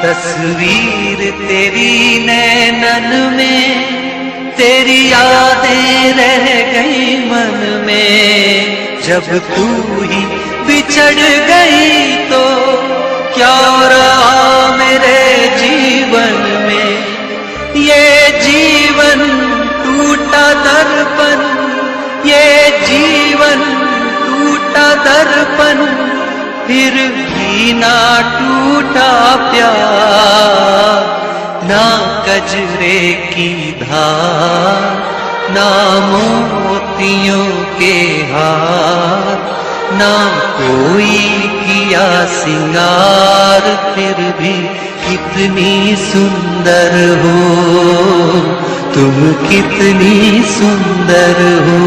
तस्वीर तेरी नैनन में, तेरी यादें रह गई मन में। जब तू ही बिछड़ गई तो क्या रहा मेरे जीवन में। ये जीवन टूटा दर्पण, ये जीवन टूटा दर्पण, फिर भी ना टूटा प्यार। ना कजरे की धार, ना मोतियों के हार, ना कोई किया सिंगार, फिर भी कितनी सुंदर हो तुम, कितनी सुंदर हो।